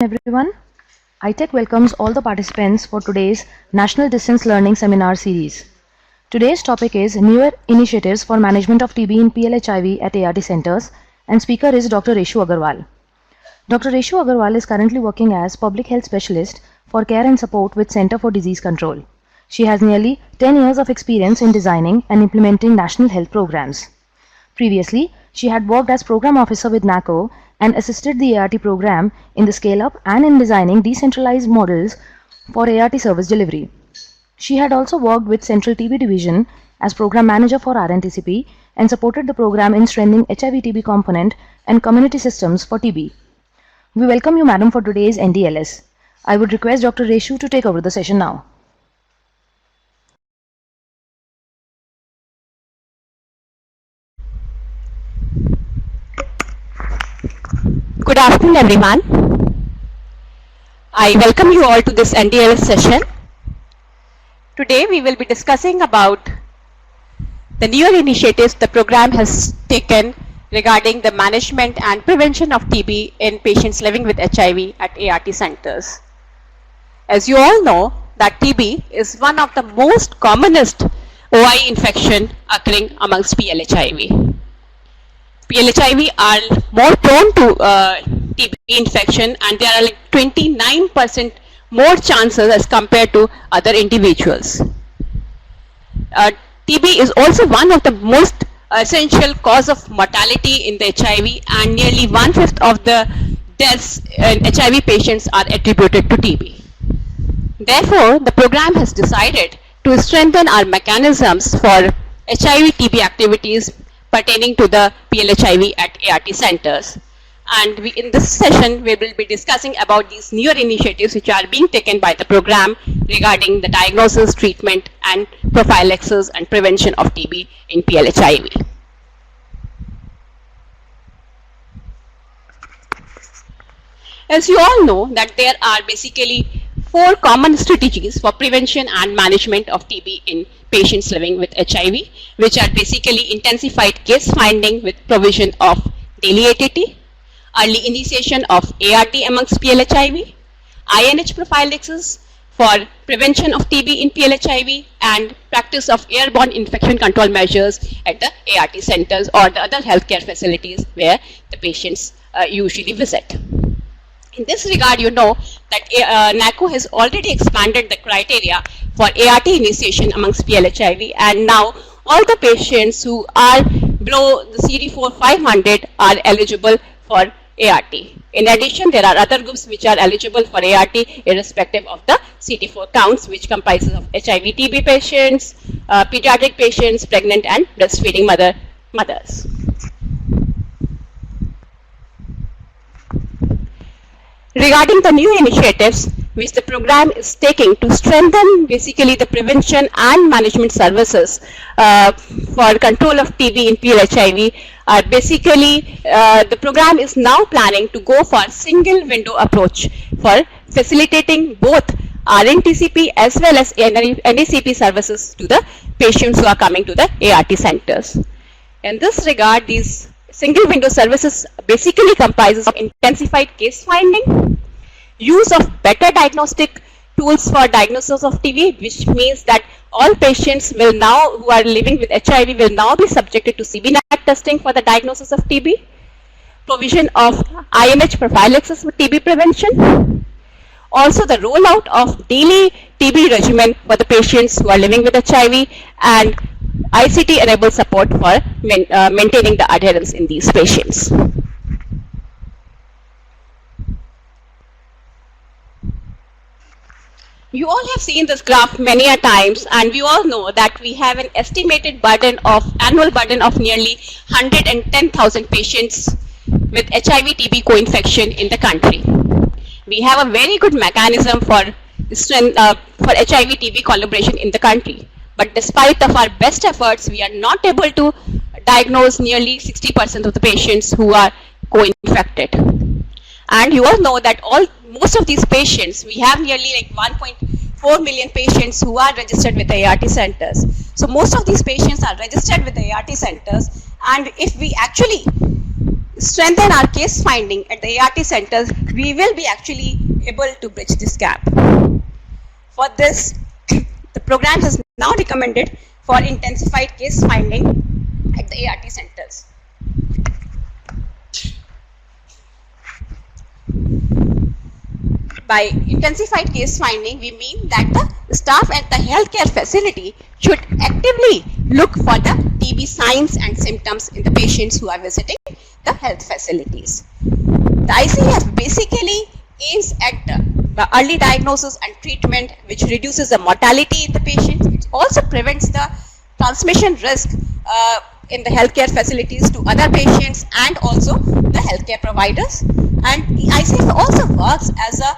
Everyone, ITech welcomes all the participants for today's National Distance Learning Seminar Series. Today's topic is Newer Initiatives for Management of TB in PLHIV at ART Centers, and speaker is Dr. Reshu Agarwal. Dr. Reshu Agarwal is currently working as Public Health Specialist for Care and Support with Center for Disease Control. She has nearly 10 years of experience in designing and implementing national health programs. Previously, she had worked as Program Officer with NACO and assisted the ART program in the scale-up and in designing decentralized models for ART service delivery. She had also worked with Central TB Division as Program Manager for RNTCP and supported the program in strengthening HIV-TB component and community systems for TB. We welcome you, Madam, for today's NDLS. I would request Dr. Reshu to take over the session now. Good afternoon, everyone. I welcome you all to this NDLS session. Today we will be discussing about the newer initiatives the program has taken regarding the management and prevention of TB in patients living with HIV at ART centers. As you all know, that TB is one of the most commonest OI infection occurring amongst PLHIV. PLHIV are more prone to TB infection, and there are like 29% more chances as compared to other individuals. TB is also one of the most essential cause of mortality in the HIV, and nearly 1/5 of the deaths in HIV patients are attributed to TB. Therefore, the program has decided to strengthen our mechanisms for HIV-TB activities pertaining to the PLHIV at ART centers. And in this session, we will be discussing about these newer initiatives which are being taken by the program regarding the diagnosis, treatment, and prophylaxis and prevention of TB in PLHIV. As you all know, that there are basically 4 common strategies for prevention and management of TB in patients living with HIV, which are basically intensified case finding with provision of daily ATT, early initiation of ART amongst PLHIV, INH prophylaxis for prevention of TB in PLHIV, and practice of airborne infection control measures at the ART centers or the other healthcare facilities where the patients usually visit. In this regard, you know that NACO has already expanded the criteria for ART initiation amongst PLHIV, and now all the patients who are below the CD4 500 are eligible for ART. In addition, there are other groups which are eligible for ART irrespective of the CD4 counts, which comprises of HIV-TB patients, pediatric patients, pregnant and breastfeeding mothers. Regarding the new initiatives which the program is taking to strengthen basically the prevention and management services for control of TB in PLHIV, basically the program is now planning to go for single window approach for facilitating both RNTCP as well as NACP services to the patients who are coming to the ART centers. In this regard, these single window services basically comprises of intensified case finding, use of better diagnostic tools for diagnosis of TB, which means that all patients will now who are living with HIV will now be subjected to CBNAAT testing for the diagnosis of TB, provision of INH prophylaxis for TB prevention, also the rollout of daily TB regimen for the patients who are living with HIV, and ICT-enabled support for maintaining the adherence in these patients. You all have seen this graph many a times, and we all know that we have an estimated annual burden of nearly 110,000 patients with HIV-TB co-infection in the country. We have a very good mechanism for HIV-TB collaboration in the country. But despite of our best efforts, we are not able to diagnose nearly 60% of the patients who are co-infected. And you all know that most of these patients, we have nearly like 1.4 million patients who are registered with the ART centers. So most of these patients are registered with the ART centers, and if we actually strengthen our case finding at the ART centers, we will be actually able to bridge this gap. For this, the program has now recommended for intensified case finding at the ART centers. By intensified case finding, we mean that the staff at the healthcare facility should actively look for the TB signs and symptoms in the patients who are visiting the health facilities. The ICF basically aims at the early diagnosis and treatment, which reduces the mortality in the patients. It also prevents the transmission risk in the healthcare facilities to other patients and also the healthcare providers. And the ICF also works as a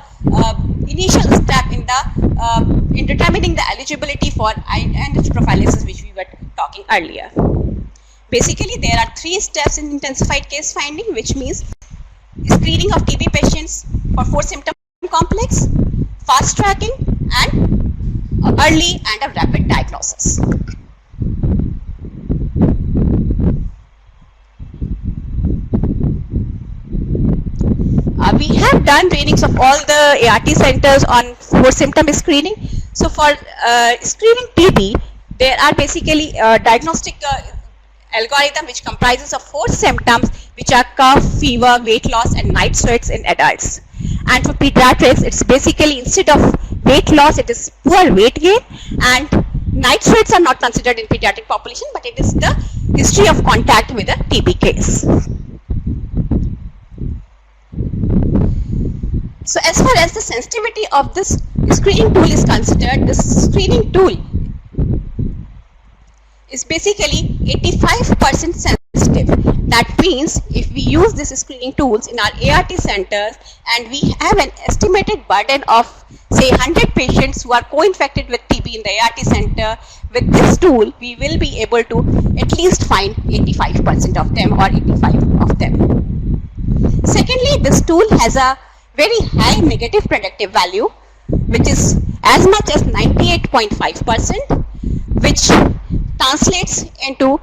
initial step in determining the eligibility for INH prophylaxis, which we were talking earlier. Basically, there are 3 steps in intensified case finding, which means screening of TB patients for 4 symptom complex, fast tracking, and early and a rapid diagnosis. We have done trainings of all the ART centers on 4 symptom screening. So for screening TB, there are basically diagnostic algorithm which comprises of 4 symptoms, which are cough, fever, weight loss, and night sweats in adults. And for pediatrics, it's basically instead of weight loss, it is poor weight gain, and night sweats are not considered in pediatric population, but it is the history of contact with a TB case. So as far as the sensitivity of this screening tool is considered, this screening tool is basically 85% sensitive. That means if we use these screening tools in our ART centers and we have an estimated burden of say 100 patients who are co-infected with TB in the ART center, with this tool we will be able to at least find 85% of them or 85 of them. Secondly, this tool has a very high negative predictive value, which is as much as 98.5%, which translates into,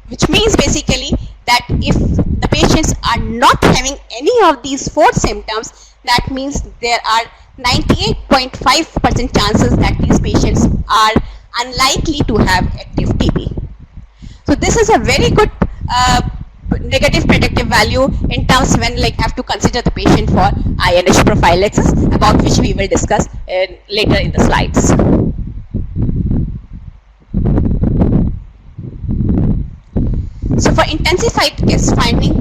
which means basically that if the patients are not having any of these 4 symptoms, that means there are 98.5% chances that these patients are unlikely to have active TB. So this is a very good negative predictive value in terms when have to consider the patient for INH prophylaxis, about which we will discuss later in the slides. So for intensified case finding,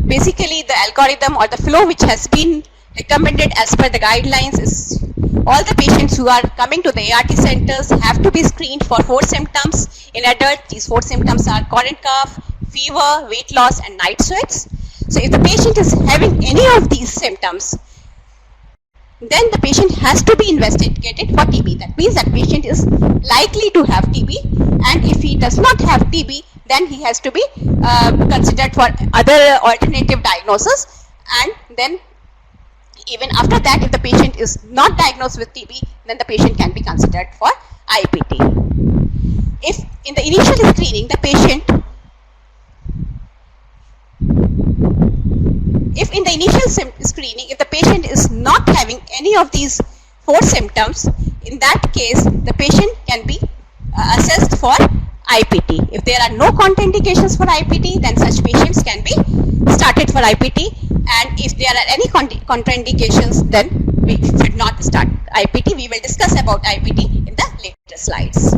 basically the algorithm or the flow which has been recommended as per the guidelines is all the patients who are coming to the ART centers have to be screened for 4 symptoms. In adults, these 4 symptoms are current cough, fever, weight loss, and night sweats. So if the patient is having any of these symptoms, then the patient has to be investigated for TB. That means that patient is likely to have TB, and if he does not have TB, then he has to be considered for other alternative diagnosis, and then even after that, if the patient is not diagnosed with TB, then the patient can be considered for IPT. If in the initial screening the patient if the patient is not having any of these 4 symptoms, in that case the patient can be assessed for IPT. If there are no contraindications for IPT, then such patients can be started for IPT, and if there are any contraindications, then we should not start IPT. We will discuss about IPT in the later slides.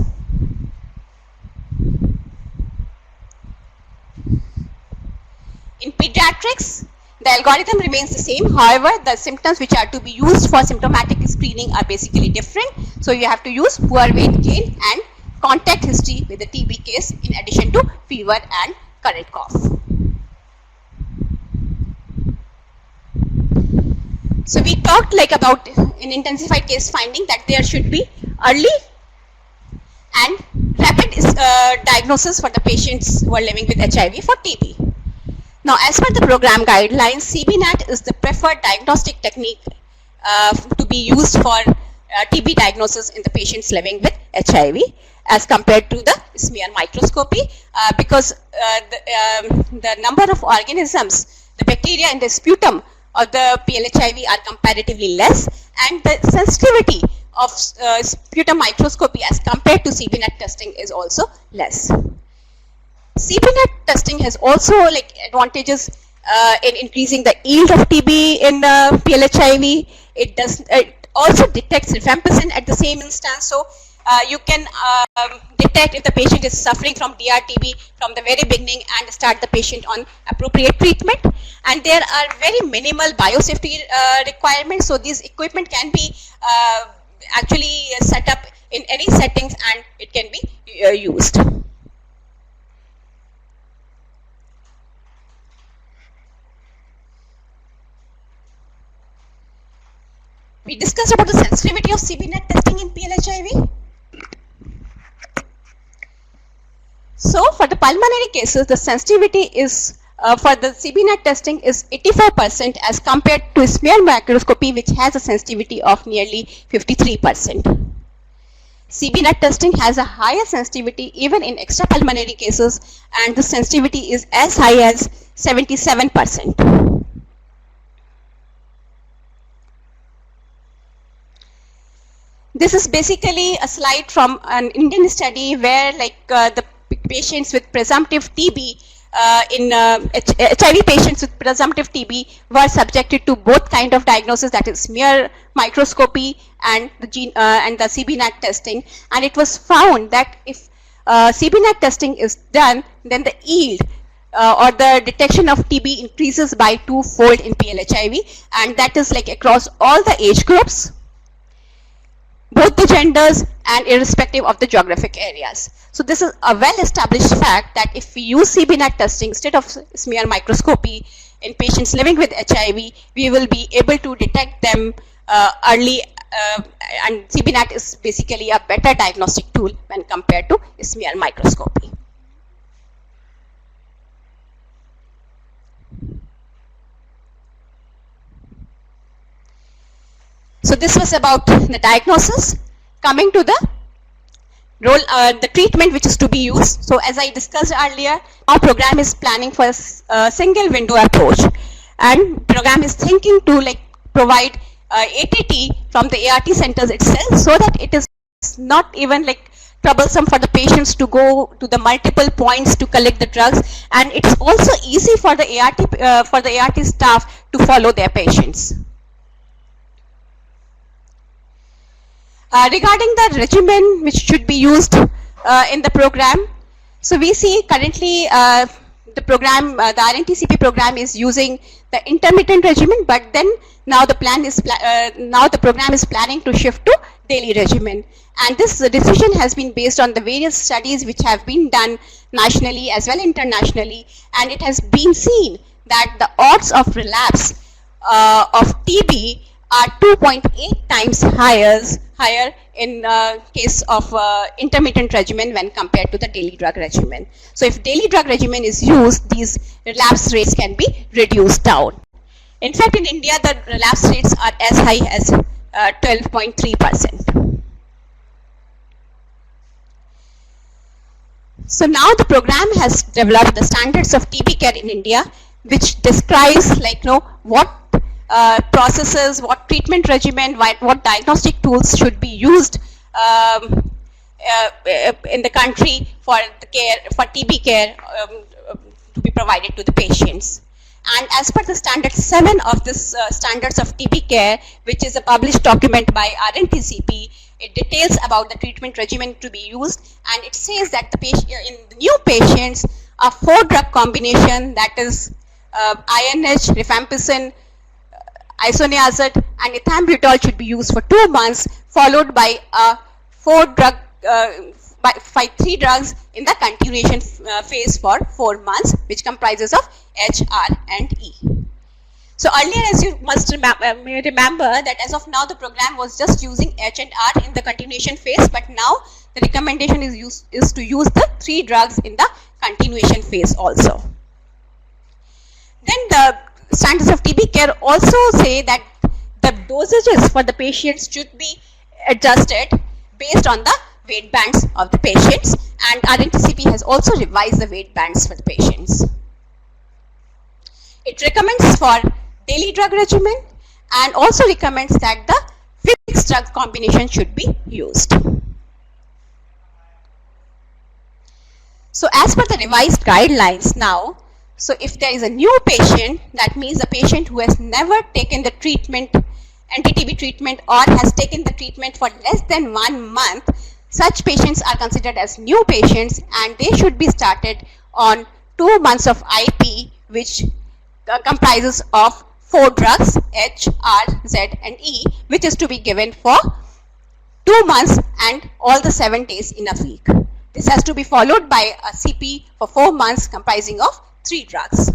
In pediatrics, the algorithm remains the same. However, the symptoms which are to be used for symptomatic screening are basically different. So you have to use poor weight gain and contact history with the TB case in addition to fever and current cough. So we talked about in intensified case finding that there should be early and rapid diagnosis for the patients who are living with HIV for TB. Now, as per the program guidelines, CBNAAT is the preferred diagnostic technique to be used for TB diagnosis in the patients living with HIV. as compared to the smear microscopy because the number of organisms, the bacteria in the sputum of the PLHIV are comparatively less, and the sensitivity of sputum microscopy as compared to CBNAAT testing is also less. CBNAAT testing has also advantages in increasing the yield of TB in PLHIV. It also detects rifampicin at the same instance, so you can detect if the patient is suffering from DRTB from the very beginning and start the patient on appropriate treatment. And there are very minimal biosafety requirements, so this equipment can be actually set up in any settings and it can be used. We discussed about the sensitivity of CBNAAT testing in PLHIV. So for the pulmonary cases, the sensitivity is for the CBNAAT testing is 84% as compared to smear microscopy, which has a sensitivity of nearly 53%. CBNAAT testing has a higher sensitivity even in extrapulmonary cases, and the sensitivity is as high as 77%. This is basically a slide from an Indian study where the patients with presumptive TB HIV patients with presumptive TB were subjected to both kind of diagnosis, that is smear microscopy and the CBNAAT testing, and it was found that if CBNAAT testing is done, then the yield or the detection of TB increases by 2-fold in PLHIV, and that is across all the age groups, both the genders, and irrespective of the geographic areas. So this is a well-established fact that if we use CBNAAT testing instead of smear microscopy in patients living with HIV, we will be able to detect them early, and CBNAAT is basically a better diagnostic tool when compared to smear microscopy. So this was about the diagnosis. Coming to the role, the treatment which is to be used. So as I discussed earlier, our program is planning for a single window approach, and program is thinking to provide ATT from the ART centers itself, so that it is not even troublesome for the patients to go to the multiple points to collect the drugs, and it's also easy for the ART staff to follow their patients. Regarding the regimen which should be used in the program, so we see currently the program, the RNTCP program is using the intermittent regimen, but then now the program is planning to shift to daily regimen, and this decision has been based on the various studies which have been done nationally as well internationally, and it has been seen that the odds of relapse of TB are 2.8 times higher in case of intermittent regimen when compared to the daily drug regimen. So if daily drug regimen is used, these relapse rates can be reduced down. In fact, in India, the relapse rates are as high as 12.3%. So now the program has developed the standards of TB care in India, which describes what processes, what treatment regimen, what diagnostic tools should be used in the country for TB care to be provided to the patients. And as per the standard 7 of this standards of TB care, which is a published document by RNTCP, it details about the treatment regimen to be used, and it says that in the new patients, a 4-drug combination, that is INH, rifampicin, isoniazid, and ethambutol should be used for 2 months, followed by a 3 drugs in the continuation phase for 4 months, which comprises of H, R, and E. So earlier, as you must remember that as of now the program was just using H and R in the continuation phase, but now the recommendation is to use the 3 drugs in the continuation phase also. Then the standards of TB care also say that the dosages for the patients should be adjusted based on the weight bands of the patients, and RNTCP has also revised the weight bands for the patients. It recommends for daily drug regimen and also recommends that the fixed drug combination should be used. So as per the revised guidelines now, so if there is a new patient, that means a patient who has never taken the treatment, anti-TB treatment, or has taken the treatment for less than 1 month, such patients are considered as new patients and they should be started on 2 months of IP, which comprises of 4 drugs, H, R, Z and E, which is to be given for 2 months and all the 7 days in a week. This has to be followed by a CP for 4 months comprising of 3 drugs.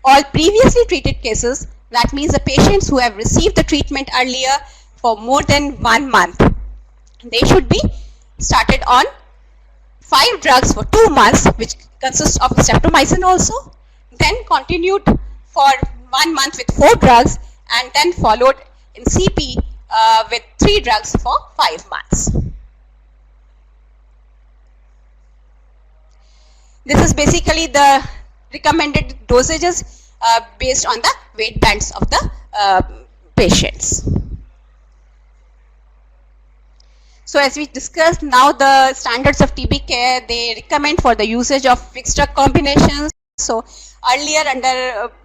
All previously treated cases, that means the patients who have received the treatment earlier for more than 1 month, they should be started on 5 drugs for 2 months, which consists of streptomycin also, then continued for 1 month with 4 drugs, and then followed in CP with 3 drugs for 5 months. This is basically the recommended dosages based on the weight bands of the patients. So as we discussed, now the standards of TB care, they recommend for the usage of fixed drug combinations. So earlier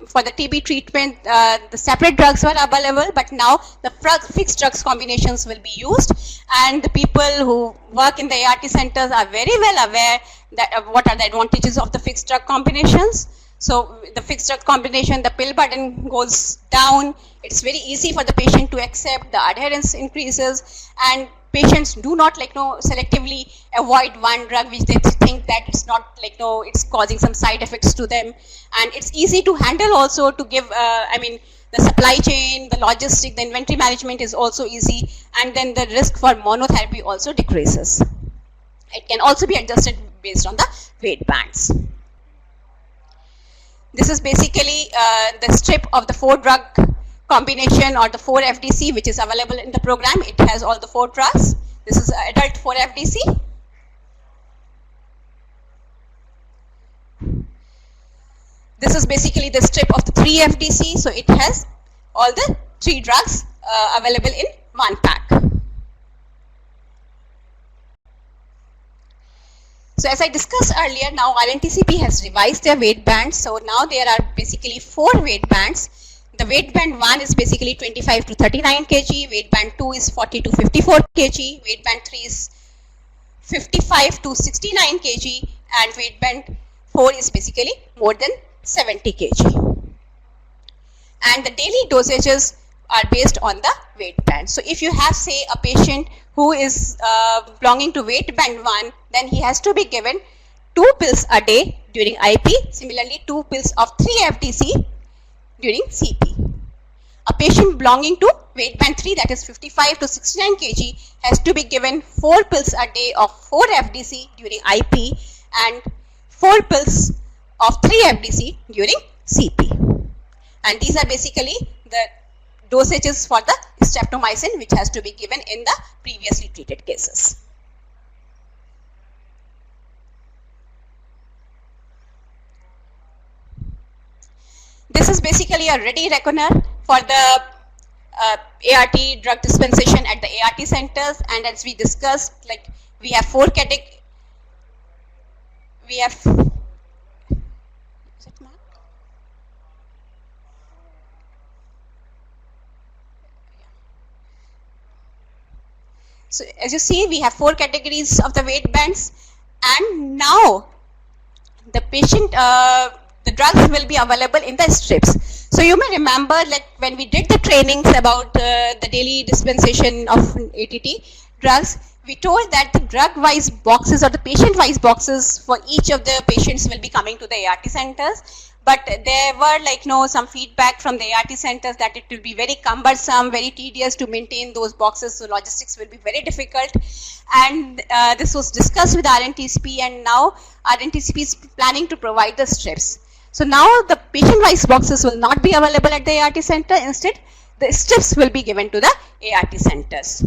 for the TB treatment, the separate drugs were available, but now the fixed drugs combinations will be used, and the people who work in the ART centers are very well aware that what are the advantages of the fixed drug combinations. So the fixed drug combination, the pill burden goes down, it's very easy for the patient to accept, the adherence increases, and patients do not selectively avoid one drug which they think that it's not it's causing some side effects to them, and it's easy to handle also to give the supply chain, the logistic, the inventory management is also easy, and then the risk for monotherapy also decreases. It can also be adjusted based on the weight bands. This is basically the strip of the 4 drug combination or the 4 FDC which is available in the program. It has all the 4 drugs. This is adult 4 FDC. This is basically the strip of the 3 FDC. So it has all the 3 drugs available in one pack. So as I discussed earlier, now RNTCP has revised their weight bands. So now there are basically 4 weight bands. The weight band 1 is basically 25 to 39 kg, weight band 2 is 40 to 54 kg, weight band 3 is 55 to 69 kg, and weight band 4 is basically more than 70 kg. And the daily dosages are based on the weight band. So if you have, say, a patient who is belonging to weight band 1, then he has to be given 2 pills a day during IP, similarly 2 pills of 3 FDC during CP. A patient belonging to weight band 3, that is 55 to 69 kg, has to be given 4 pills a day of 4 FDC during IP and 4 pills of 3 FDC during CP. And these are basically the dosages for the streptomycin which has to be given in the previously treated cases. This is basically a ready reckoner for the ART drug dispensation at the ART centers, and as we discussed, we have 4 categories. We have So as you see, we have 4 categories of the weight bands, and now the patient, the drugs will be available in the strips. So you may remember, when we did the trainings about the daily dispensation of ATT drugs, we told that the drug-wise boxes or the patient-wise boxes for each of the patients will be coming to the ART centers. But there were some feedback from the ART centers that it will be very cumbersome, very tedious to maintain those boxes, so logistics will be very difficult. And this was discussed with RNTCP, and now RNTCP is planning to provide the strips. So now the patient-wise boxes will not be available at the ART center. Instead, the strips will be given to the ART centers.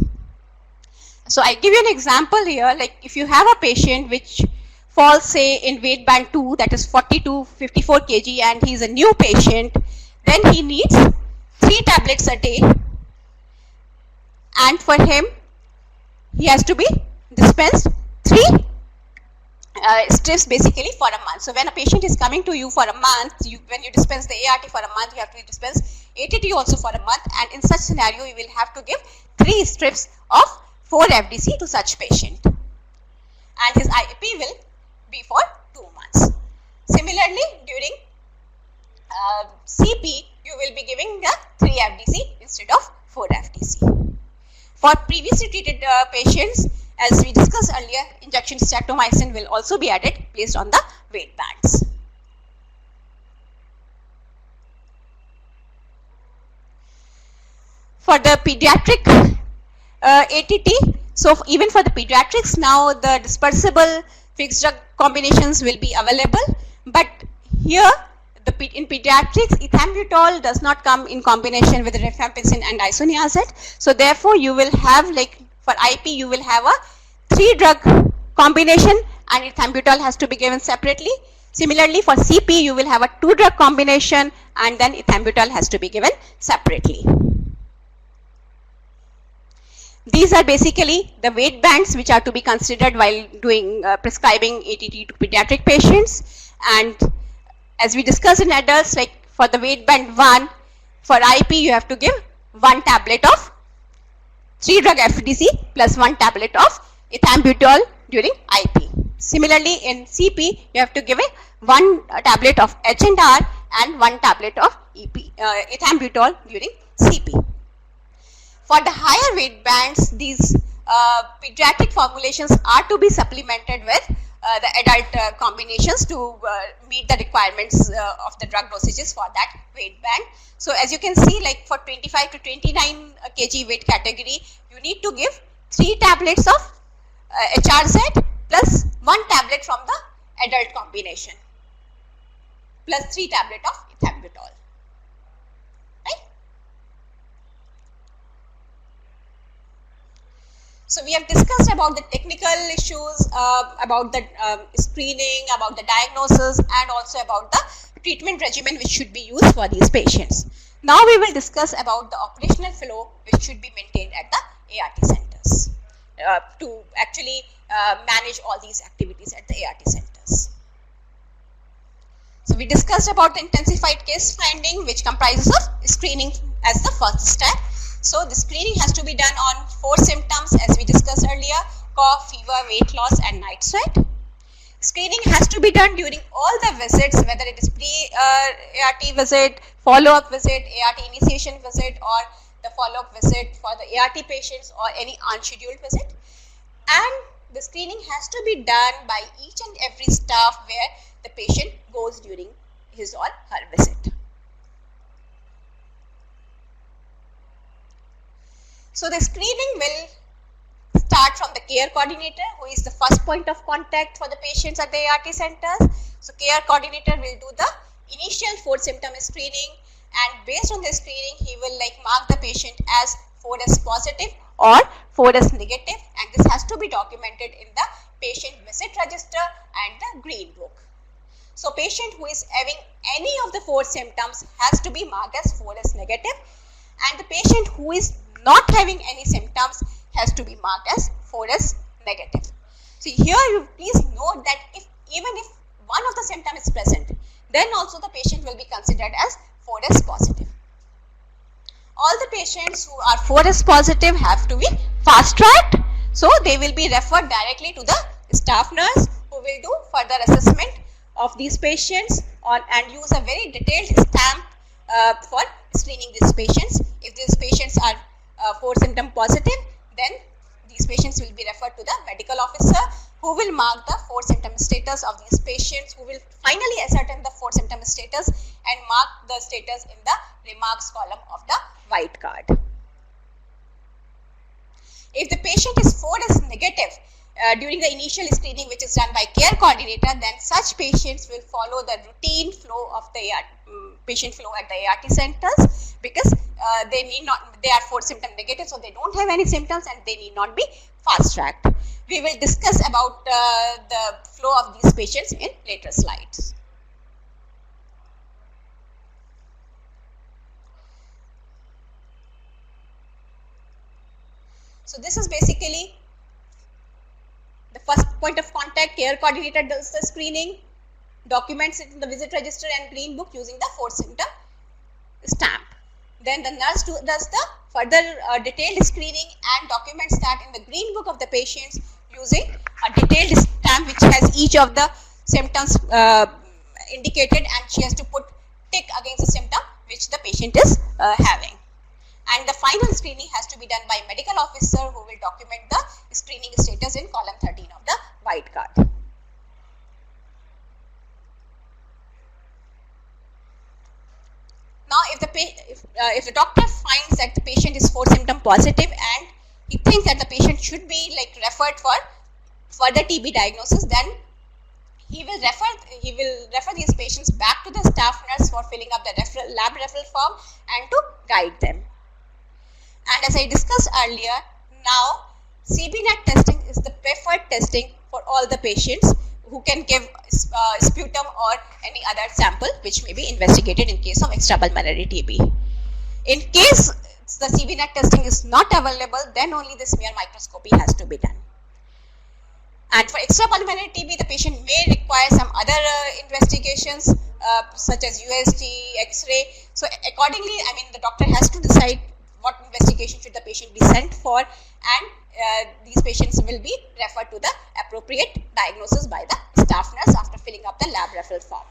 So I give you an example here, like if you have a patient which falls say in weight band 2, that is 40 to 54 kg, and he is a new patient, then he needs 3 tablets a day, and for him he has to be dispensed 3 strips basically for a month. So when a patient is coming to you for a month, when you dispense the ART for a month, you have to dispense ATT also for a month, and in such scenario you will have to give 3 strips of 4 FDC to such patient, and his IEP will be for 2 months. Similarly, during CP, you will be giving the 3 FDC instead of 4 FDC. For previously treated patients, as we discussed earlier, injection streptomycin will also be added based on the weight bands. For the pediatric ATT, so even for the pediatrics now the dispersible fixed drug combinations will be available, but here in pediatrics ethambutol does not come in combination with rifampicin and isoniazid. So therefore you will have, like for IP you will have a 3 drug combination and ethambutol has to be given separately. Similarly for CP you will have a 2 drug combination and then ethambutol has to be given separately. These are basically the weight bands which are to be considered while doing prescribing ATT to pediatric patients. And as we discussed in adults, like for the weight band 1, for IP you have to give 1 tablet of 3 drug FDC plus 1 tablet of ethambutol during IP. Similarly in CP you have to give 1 tablet of H&R and 1 tablet of ethambutol during CP. For the higher weight bands, these pediatric formulations are to be supplemented with the adult combinations to meet the requirements of the drug dosages for that weight band. So as you can see, like for 25 to 29 kg weight category, you need to give 3 tablets of HRZ plus 1 tablet from the adult combination plus 3 tablet of ethambutol. So we have discussed about the technical issues, about the screening, about the diagnosis, and also about the treatment regimen which should be used for these patients. Now we will discuss about the operational flow which should be maintained at the ART centers to actually manage all these activities at the ART centers. So we discussed about the intensified case finding, which comprises of screening as the first step. So the screening has to be done on 4 symptoms as we discussed earlier: cough, fever, weight loss and night sweat. Screening has to be done during all the visits, whether it is pre-ART visit, follow-up visit, ART initiation visit, or the follow-up visit for the ART patients, or any unscheduled visit. And the screening has to be done by each and every staff where the patient goes during his or her visit. So the screening will start from the care coordinator, who is the first point of contact for the patients at the ART centers. So care coordinator will do the initial 4 symptom screening, and based on the screening he will mark the patient as 4S positive or 4S negative, and this has to be documented in the patient visit register and the green book. So patient who is having any of the 4 symptoms has to be marked as 4S negative, and the patient who is not having any symptoms has to be marked as 4S negative. So here you please note that even if one of the symptoms is present, then also the patient will be considered as 4S positive. All the patients who are 4S positive have to be fast tracked, so they will be referred directly to the staff nurse, who will do further assessment of these patients and use a very detailed stamp for screening these patients. If these patients are 4 symptom positive, then these patients will be referred to the medical officer, who will mark the 4 symptom status of these patients, who will finally ascertain the 4 symptom status and mark the status in the remarks column of the white card. If the patient is 4S negative during the initial screening, which is done by care coordinator, then such patients will follow the routine flow of the patient flow at the ART centers, because they are 4 symptom negative, so they don't have any symptoms and they need not be fast tracked. We will discuss about the flow of these patients in later slides. So this is basically the first point of contact. Care coordinator does the screening, documents it in the visit register and green book using the 4 symptom stamp. Then the nurse does the further detailed screening and documents that in the green book of the patients using a detailed stamp which has each of the symptoms indicated, and she has to put tick against the symptom which the patient is having. And the final screening has to be done by medical officer who will document the screening status in column 13 of the white card. Now, if the doctor finds that the patient is 4 symptom positive and he thinks that the patient should be like referred for further TB diagnosis, then he will refer these patients back to the staff nurse for filling up the lab referral form and to guide them. And as I discussed earlier, now CBNAAT testing is the preferred testing for all the patients who can give sputum or any other sample which may be investigated in case of extrapulmonary TB. In case the CBNAAT testing is not available, then only the smear microscopy has to be done. And for extrapulmonary TB, the patient may require some other investigations such as USG, X-ray. So accordingly, I mean, the doctor has to decide what investigation should the patient be sent for, and these patients will be referred to the appropriate diagnosis by the staff nurse after filling up the lab referral form.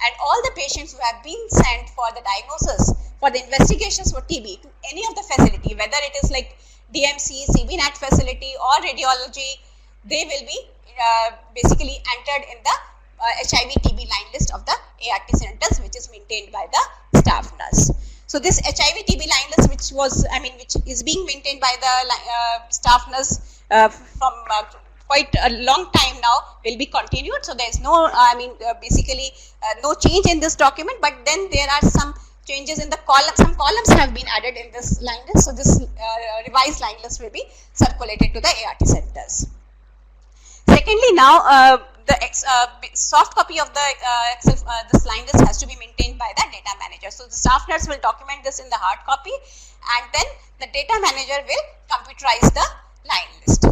And all the patients who have been sent for the diagnosis, for the investigations for TB to any of the facility, whether it is like DMC, CBNAAT facility or radiology, they will be basically entered in the HIV-TB line list of the ART centers, which is maintained by the staff nurse. So this HIV-TB line list, which is being maintained by the staff nurse from quite a long time now, will be continued. So there is no, no change in this document, but then there are some changes in the column. Some columns have been added in this line list. So this revised line list will be circulated to the ART centers. Secondly, now the soft copy of the this line list has to be maintained by the data manager. So the staff nurse will document this in the hard copy, and then the data manager will computerize the line list.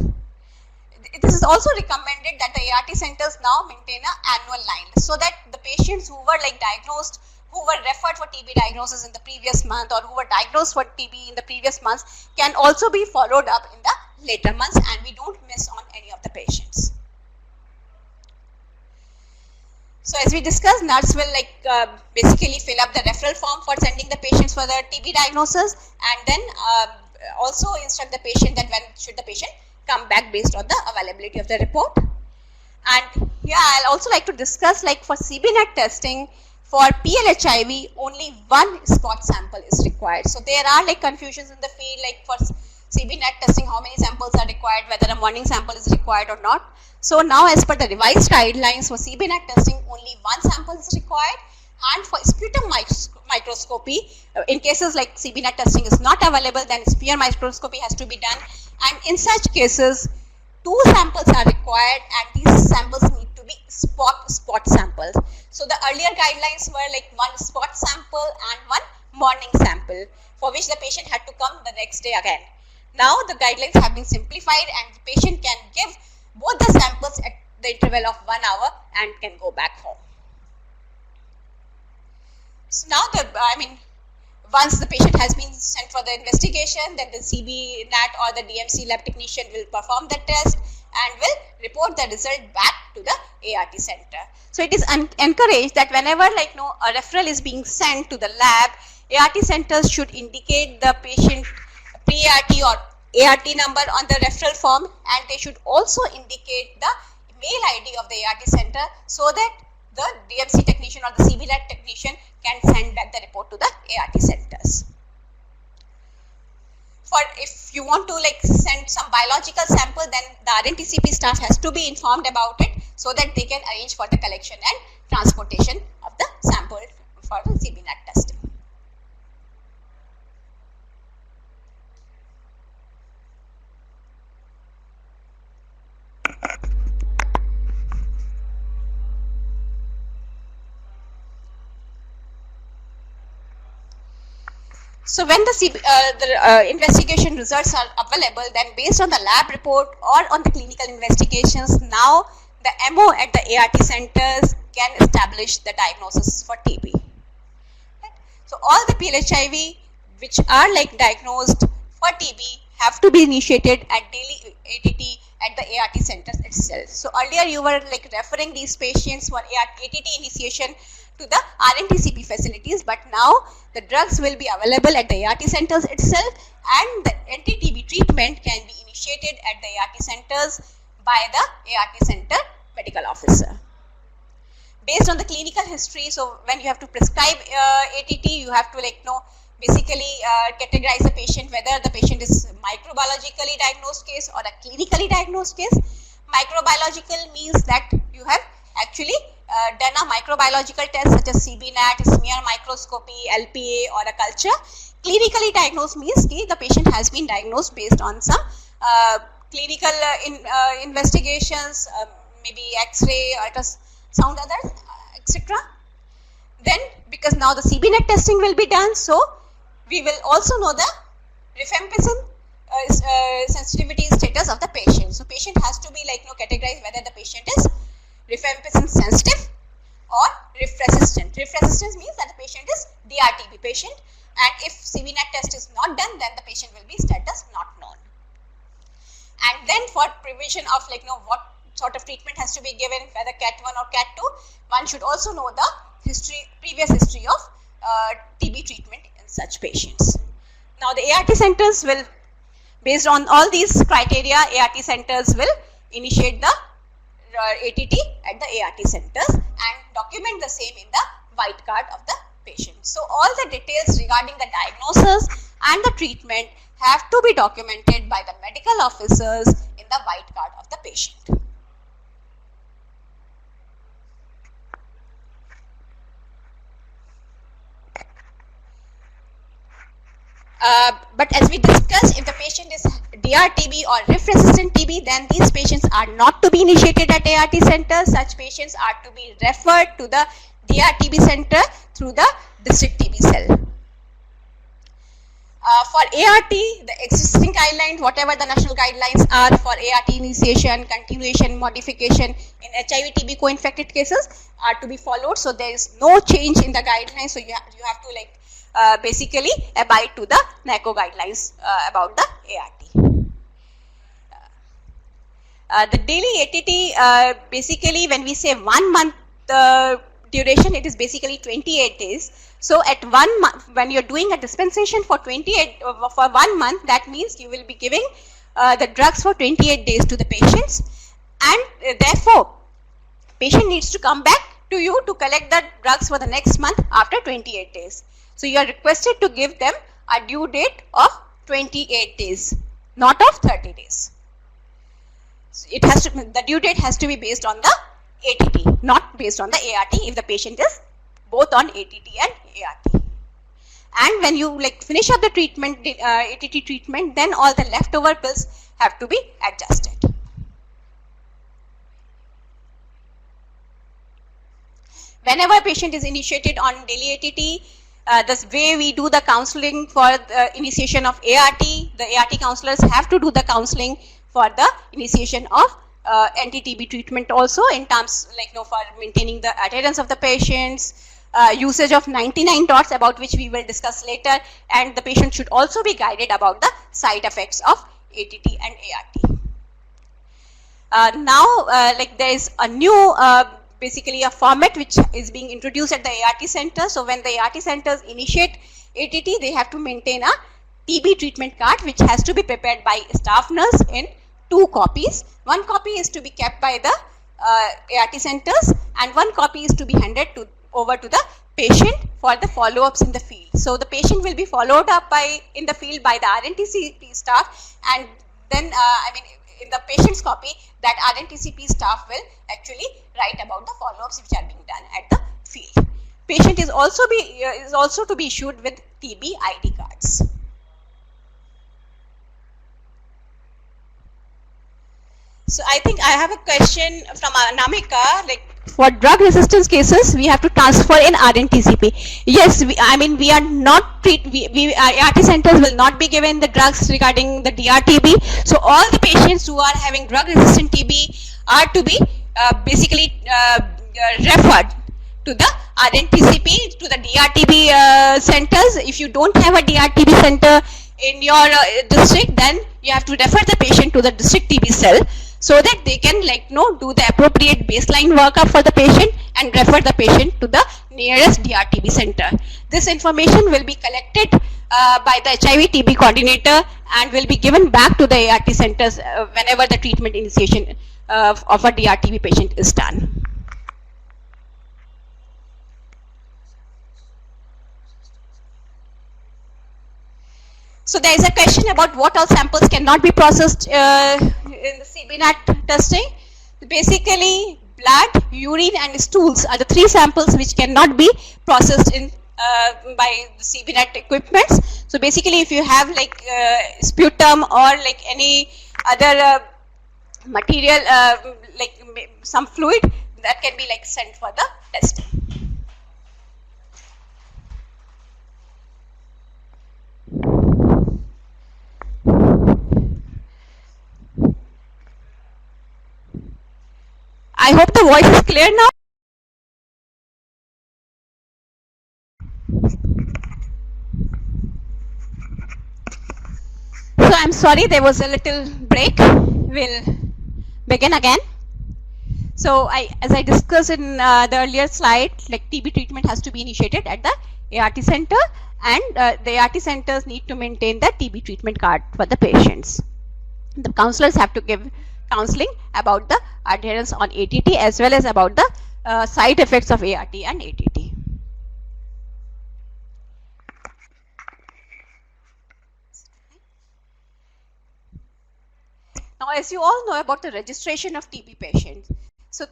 This is also recommended that the ART centers now maintain an annual line list, so that the patients who were like diagnosed, who were referred for TB diagnosis in the previous month, or who were diagnosed for TB in the previous months, can also be followed up in the later months, and we don't miss on any of the patients. So as we discussed, nurse will basically fill up the referral form for sending the patients for the TB diagnosis, and then also instruct the patient that when should the patient come back based on the availability of the report. And here I'll also like to discuss, like for CBNAAT testing, for PLHIV, only one spot sample is required. So there are like confusions in the field, like for CBNAAT testing, how many samples are required, whether a morning sample is required or not. So now, as per the revised guidelines for CBNAAT testing, only one sample is required. And for sputum microscopy, in cases like CBNAAT testing is not available, then smear microscopy has to be done. And in such cases, 2 samples are required, and these samples need to be spot samples. So the earlier guidelines were like 1 spot sample and 1 morning sample, for which the patient had to come the next day again. Now the guidelines have been simplified, and the patient can give both the samples at the interval of 1 hour and can go back home. So now once the patient has been sent for the investigation, then the CBNAAT or the DMC lab technician will perform the test and will report the result back to the ART center. So it is encouraged that whenever a referral is being sent to the lab, ART centers should indicate the patient pre-ART or ART number on the referral form, and they should also indicate the mail ID of the ART center, so that the DMC technician or the CBNAAT technician can send back the report to the ART centers. For if you want to send some biological sample, then the RNTCP staff has to be informed about it, so that they can arrange for the collection and transportation of the sample for the CBNAAT testing. So when the investigation results are available, then based on the lab report or on the clinical investigations, now the MO at the ART centers can establish the diagnosis for TB. Right? So all the PLHIV which are like diagnosed for TB have to be initiated at daily ATT at the ART centers itself. So earlier you were like referring these patients for ATT initiation to the RNTCP facilities, but now the drugs will be available at the ART centers itself, and the anti-TB treatment can be initiated at the ART centers by the ART center medical officer. Based on the clinical history, so when you have to prescribe ATT, you have to basically categorize the patient, whether the patient is microbiologically diagnosed case or a clinically diagnosed case. Microbiological means that you have actually done a microbiological test such as CBNAAT, smear microscopy, LPA or a culture. Clinically diagnosed means the patient has been diagnosed based on some clinical investigations, maybe X-ray, ultrasound, others, etc. Then, because now the CBNAAT testing will be done, so we will also know the rifampicin sensitivity status of the patient. So patient has to be categorized whether the patient is rifampicin sensitive or RIF resistant. RIF resistance means that the patient is DRTB patient, and if CBNAAT test is not done, then the patient will be status not known. And then for prevention of what sort of treatment has to be given, whether Cat 1 or Cat 2, one should also know the previous history of TB treatment in such patients. Now the ART centers will, based on all these criteria, ART centers will initiate the ATT at the ART centers and document the same in the white card of the patient. So all the details regarding the diagnosis and the treatment have to be documented by the medical officers in the white card of the patient. But as we discussed, if the patient is DRTB or RIF resistant TB, then these patients are not to be initiated at ART centers. Such patients are to be referred to the DRTB center through the district TB cell. For ART, the existing guidelines, whatever the national guidelines are for ART initiation, continuation, modification in HIV-TB co-infected cases are to be followed. So there is no change in the guidelines. So you have to basically abide to the NACO guidelines about the ART. The daily ATT, basically when we say 1 month duration, it is basically 28 days. So at 1 month, when you're doing a dispensation for 1 month, that means you will be giving the drugs for 28 days to the patients, and therefore patient needs to come back to you to collect the drugs for the next month after 28 days. So you are requested to give them a due date of 28 days, not of 30 days. So it has to, the due date has to be based on the ATT, not based on the ART if the patient is both on ATT and ART. And when you finish up the treatment, ATT treatment, then all the leftover pills have to be adjusted. Whenever a patient is initiated on daily ATT, the way we do the counseling for the initiation of ART, the ART counselors have to do the counseling for the initiation of anti-TB treatment also, in terms for maintaining the adherence of the patients, usage of 99 dots, about which we will discuss later, and the patient should also be guided about the side effects of ATT and ART. Now there is a new basically a format which is being introduced at the ART center. So when the ART centers initiate ATT, they have to maintain a TB treatment card which has to be prepared by staff nurse in 2 copies. 1 copy is to be kept by the ART centers, and 1 copy is to be handed over to the patient for the follow-ups in the field. So the patient will be followed up in the field by the RNTCP staff, and then in the patient's copy, that RNTCP staff will actually write about the follow-ups which are being done at the field. Patient is also to be issued with TB ID cards. So I think I have a question from Anamika, for drug resistance cases, we have to transfer in RNTCP. Yes, we are not ART centers will not be given the drugs regarding the DRTB. So all the patients who are having drug resistant TB are to be basically referred to the RNTCP, to the DRTB centers. If you don't have a DRTB center in your district, then you have to refer the patient to the district TB cell, so that they can do the appropriate baseline workup for the patient and refer the patient to the nearest DRTB center. This information will be collected by the HIV-TB coordinator and will be given back to the ART centers whenever the treatment initiation of a DRTB patient is done. So there is a question about what all samples cannot be processed in the CBNAAT testing. Basically, blood, urine and stools are the three samples which cannot be processed in by the CBNAAT equipments. So basically, if you have sputum or any other material, some fluid, that can be sent for the testing. I hope the voice is clear now. So I'm sorry, there was a little break. We'll begin again. So as I discussed in the earlier slide, TB treatment has to be initiated at the ART center, and the ART centers need to maintain the TB treatment card for the patients. The counselors have to give counseling about the adherence on ATT as well as about the side effects of ART and ATT. Now, as you all know about the registration of TB patients, so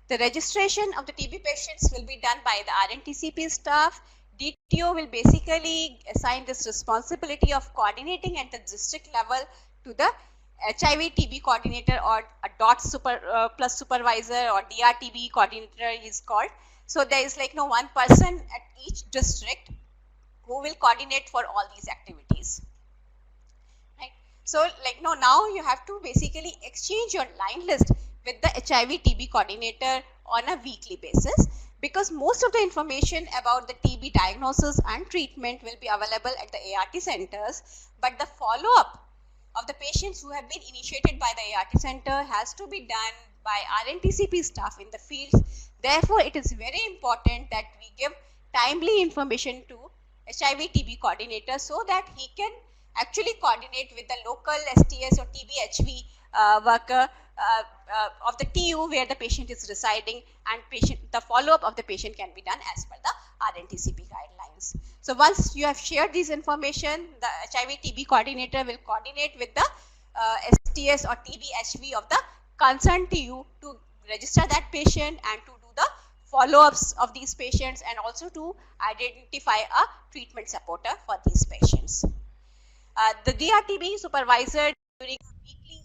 the registration of the TB patients will be done by the RNTCP staff. DTO will basically assign this responsibility of coordinating at the district level to the HIV-TB coordinator, or a DOT plus supervisor, or DRTB coordinator is called. So there is one person at each district who will coordinate for all these activities. Right? So now you have to basically exchange your line list with the HIV-TB coordinator on a weekly basis, because most of the information about the TB diagnosis and treatment will be available at the ART centers, but the follow-up of the patients who have been initiated by the ART center has to be done by RNTCP staff in the fields. Therefore, it is very important that we give timely information to HIV-TB coordinator so that he can actually coordinate with the local STS or TB-HV worker of the TU where the patient is residing, and the follow-up of the patient can be done as per the RNTCP guidelines. So once you have shared this information, the HIV-TB coordinator will coordinate with the STS or TB-HV of the concerned TU to register that patient and to do the follow-ups of these patients, and also to identify a treatment supporter for these patients. The DRTB supervisor during the weekly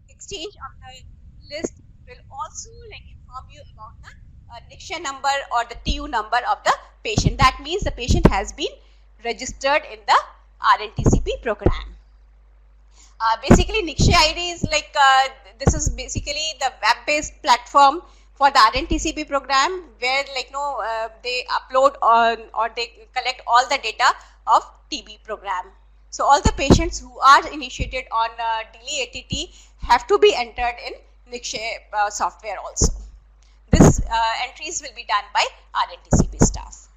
exchange of the list will also inform you about the NICSHA number or the TU number of the patient. That means the patient has been registered in the RNTCP program. Basically, NICSHA ID is this is basically the web-based platform for the RNTCP program, where they upload or they collect all the data of TB program. So all the patients who are initiated on Daily ATT have to be entered in NICSHA software also. This entries will be done by RNTCP staff.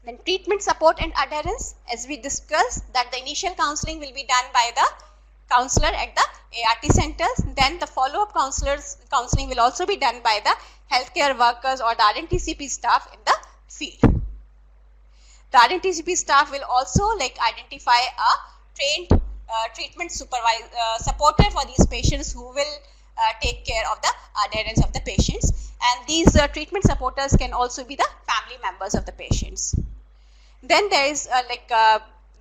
Then treatment support and adherence, as we discussed, that the initial counseling will be done by the counselor at the ART centers. Then the follow-up counseling will also be done by the healthcare workers or the RNTCP staff in the field. The RNTCP staff will also identify a trained treatment supporter for these patients who will take care of the adherence of the patients. And these treatment supporters can also be the family members of the patients. Then there is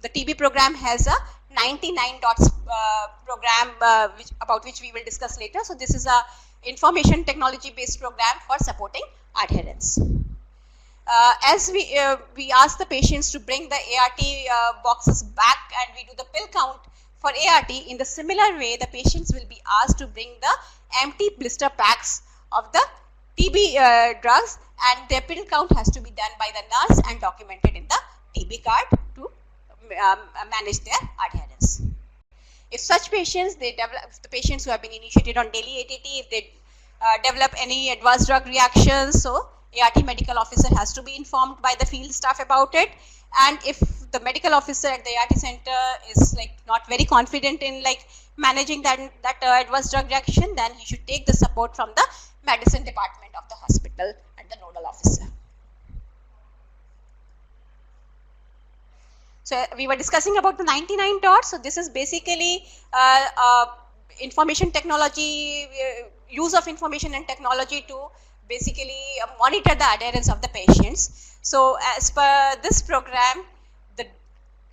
the TB program has a 99 dots program about which we will discuss later. So this is a information technology based program for supporting adherence. As we ask the patients to bring the ART boxes back and we do the pill count for ART, in the similar way the patients will be asked to bring the empty blister packs of the TB drugs, and their pill count has to be done by the nurse and documented in the TB card to manage their adherence. If such patients, the patients who have been initiated on daily ATT, if they develop any adverse drug reactions, so ART medical officer has to be informed by the field staff about it. And if the medical officer at the ART center is not very confident in managing that adverse drug reaction, then he should take the support from the medicine department of the hospital and the nodal officer. So we were discussing about the 99 dots. So this is basically information technology, use of information and technology to basically monitor the adherence of the patients. So as per this program, the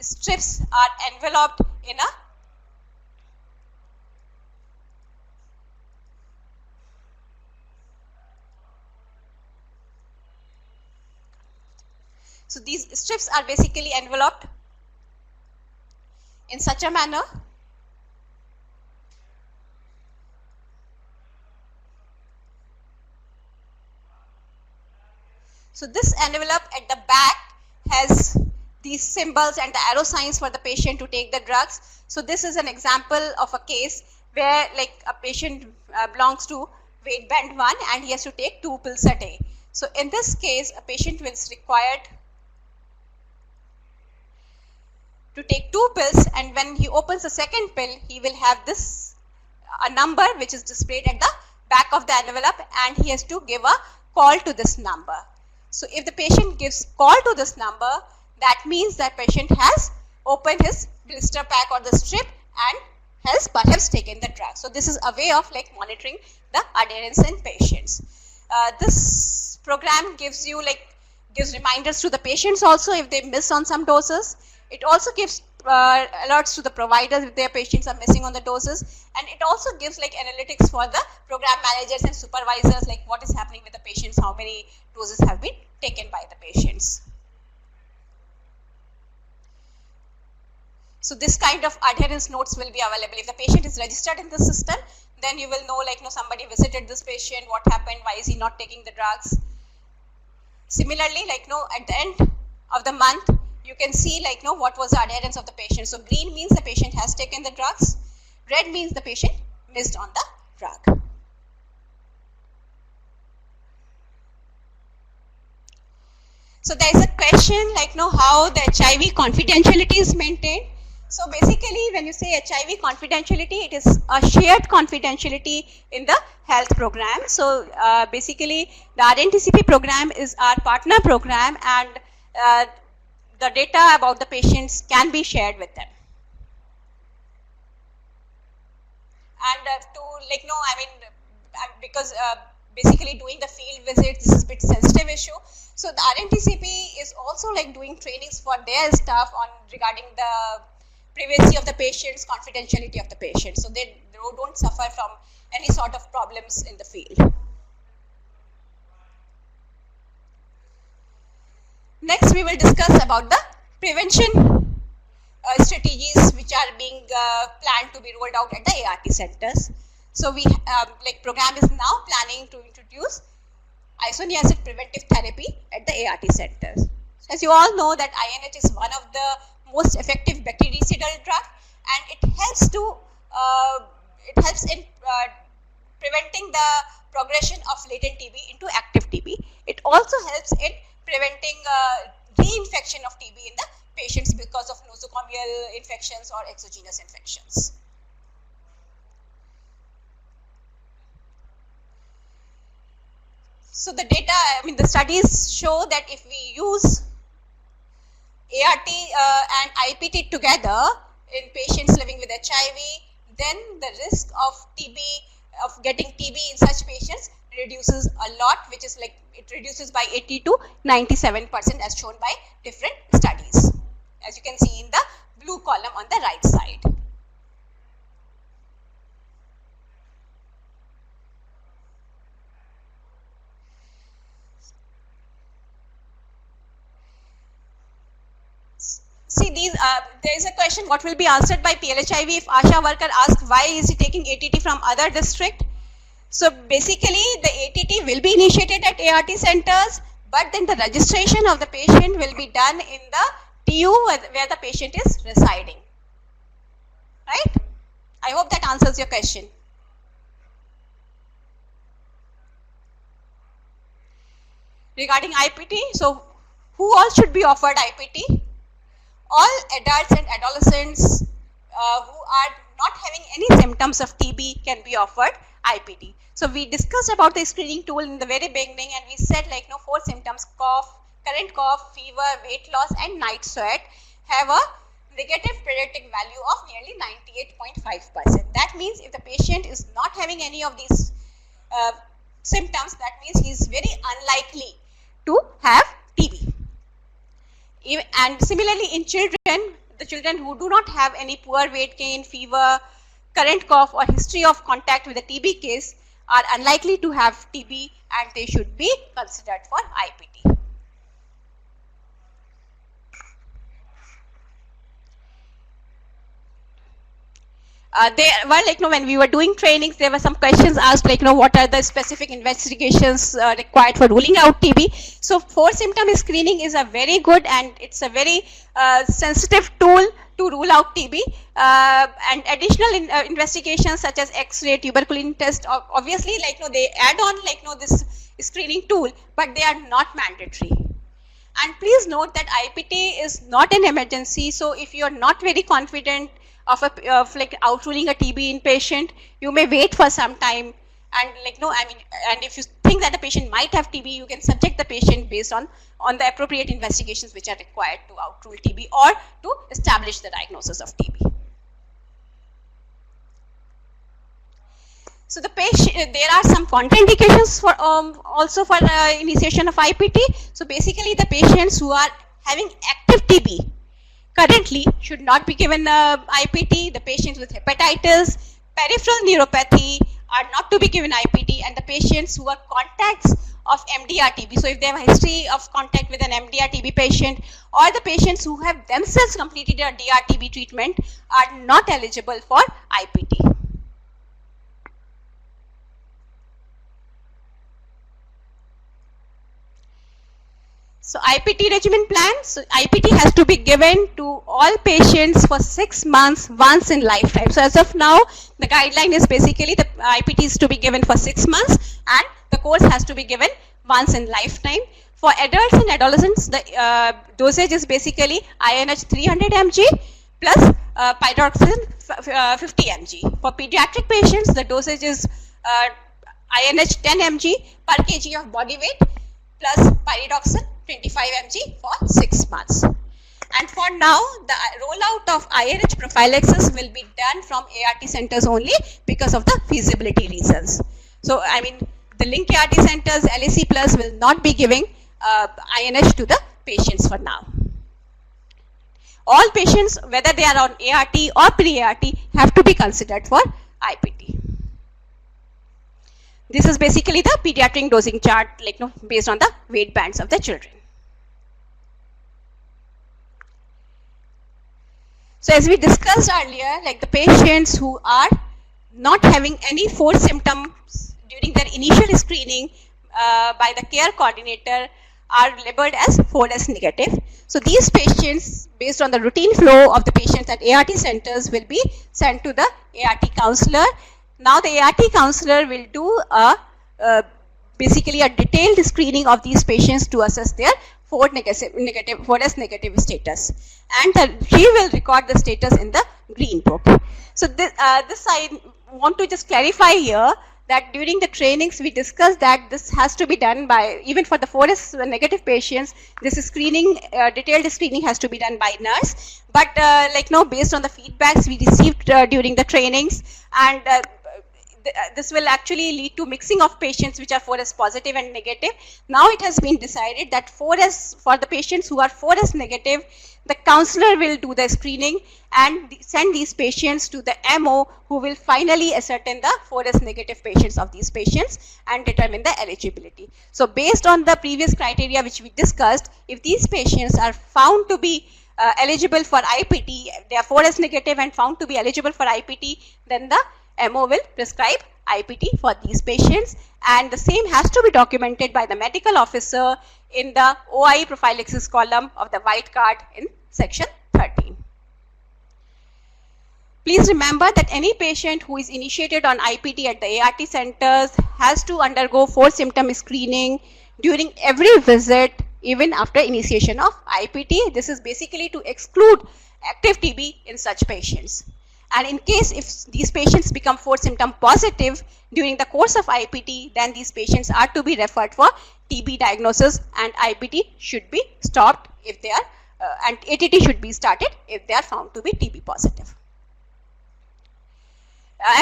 strips are enveloped in a so these strips are basically enveloped in such a manner so this envelope at the back has these symbols and the arrow signs for the patient to take the drugs. So this is an example of a case where a patient belongs to weight band 1 and he has to take 2 pills a day. So in this case, a patient is required to take 2 pills, and when he opens the second pill, he will have this a number which is displayed at the back of the envelope, and he has to give a call to this number. So if the patient gives call to this number, that means that patient has opened his blister pack or the strip and has perhaps taken the drug. So this is a way of monitoring the adherence in patients. This program gives you gives reminders to the patients also if they miss on some doses. It also gives alerts to the providers if their patients are missing on the doses, and it also gives analytics for the program managers and supervisors, what is happening with the patients, how many doses have been taken by the patients. So this kind of adherence notes will be available. If the patient is registered in the system, then you will know somebody visited this patient, what happened, why is he not taking the drugs. Similarly, at the end of the month, you can see what was the adherence of the patient. So green means the patient has taken the drugs, red means the patient missed on the drug. So there is a question how the HIV confidentiality is maintained. So basically when you say HIV confidentiality, it is a shared confidentiality in the health program. So basically the RNTCP program is our partner program, and the data about the patients can be shared with them. And because basically doing the field visits, this is a bit sensitive issue. So the RNTCP is also doing trainings for their staff on regarding the privacy of the patients, confidentiality of the patients, so they don't suffer from any sort of problems in the field. Next, we will discuss about the prevention strategies which are being planned to be rolled out at the ART centers. So we program is now planning to introduce isoniazid preventive therapy at the ART centers. As you all know that INH is one of the most effective bactericidal drug, and it helps in preventing the progression of latent TB into active TB. It also helps in preventing reinfection of TB in the patients because of nosocomial infections or exogenous infections. So the data, the studies show that if we use ART and IPT together in patients living with HIV, then the risk of TB of getting TB in such patients reduces a lot, which is like it reduces by 80 to 97% as shown by different studies, as you can see in the blue column on the right side. See, there is a question, what will be answered by PLHIV if ASHA worker asks why is he taking ATT from other district? So basically the ATT will be initiated at ART centers, but then the registration of the patient will be done in the TU where the patient is residing. Right? I hope that answers your question. Regarding IPT, so who all should be offered IPT? All adults and adolescents who are not having any symptoms of TB can be offered IPT. So we discussed about the screening tool in the very beginning, and we said like 4 symptoms: cough, current cough, fever, weight loss, and night sweat have a negative predictive value of nearly 98.5%. That means if the patient is not having any of these symptoms, that means he is very unlikely to have TB. And similarly in children, the children who do not have any poor weight gain, fever, current cough, or history of contact with a TB case are unlikely to have TB, and they should be considered for IPT. There were when we were doing trainings, there were some questions asked what are the specific investigations required for ruling out TB. So 4 symptom screening is a very good and it's a very sensitive tool to rule out TB, and additional investigations such as X-ray, tuberculin test, obviously they add on this screening tool, but they are not mandatory. And please note that IPT is not an emergency, so if you are not very confident of outruling a TB in patient, you may wait for some time, and and if you think that the patient might have TB, you can subject the patient based on the appropriate investigations which are required to outrule TB or to establish the diagnosis of TB. So the patient, there are some contraindications for also for initiation of IPT. So basically the patients who are having active TB currently should not be given IPT. The patients with hepatitis, peripheral neuropathy are not to be given IPT, and the patients who are contacts of MDR-TB. So if they have a history of contact with an MDR-TB patient, or the patients who have themselves completed a DR-TB treatment are not eligible for IPT. So IPT Regimen Plan, so IPT has to be given to all patients for 6 months once in lifetime. So as of now, the guideline is basically the IPT is to be given for 6 months and the course has to be given once in lifetime. For adults and adolescents, the dosage is basically INH 300 mg plus pyridoxine 50 mg. For pediatric patients, the dosage is INH 10 mg per kg of body weight plus pyridoxine 25 mg for 6 months. And for now, the rollout of INH prophylaxis will be done from ART centers only because of the feasibility reasons. So, the link ART centers, LAC Plus will not be giving INH to the patients for now. All patients, whether they are on ART or pre-ART, have to be considered for IPT. This is basically the pediatric dosing chart, based on the weight bands of the children. So as we discussed earlier, the patients who are not having any 4 symptoms during their initial screening by the care coordinator are labeled as 4S negative. So these patients, based on the routine flow of the patients at ART centers, will be sent to the ART counselor. Now the ART counselor will do basically a detailed screening of these patients to assess their 4S negative status, and she will record the status in the green book. So this I want to just clarify here that during the trainings we discussed that this has to be done by, even for the 4S negative patients, this screening, detailed screening has to be done by nurse. But based on the feedbacks we received during the trainings, and this will actually lead to mixing of patients which are 4S positive and negative. Now it has been decided that 4S, for the patients who are 4S negative, the counselor will do the screening and send these patients to the MO, who will finally ascertain the 4S negative patients of these patients and determine the eligibility. So based on the previous criteria which we discussed, if these patients are found to be eligible for IPT, they are 4S negative and found to be eligible for IPT, then the MO will prescribe IPT for these patients, and the same has to be documented by the medical officer in the OI prophylaxis column of the white card in section 13. Please remember that any patient who is initiated on IPT at the ART centers has to undergo 4 symptom screening during every visit, even after initiation of IPT. This is basically to exclude active TB in such patients. And in case if these patients become 4 symptom positive during the course of IPT, then these patients are to be referred for TB diagnosis, and IPT should be stopped if they are, and ATT should be started if they are found to be TB positive.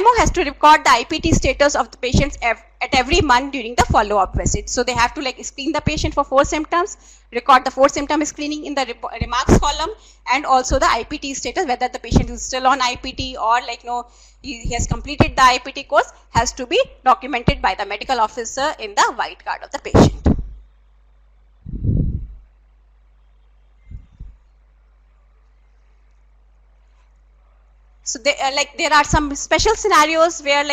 MO has to record the IPT status of the patients at every month during the follow-up visit. So they have to like screen the patient for 4 symptoms, record the 4 symptom screening in the remarks column, and also the IPT status, whether the patient is still on IPT or like he has completed the IPT course, has to be documented by the medical officer in the white card of the patient. So there are some special scenarios where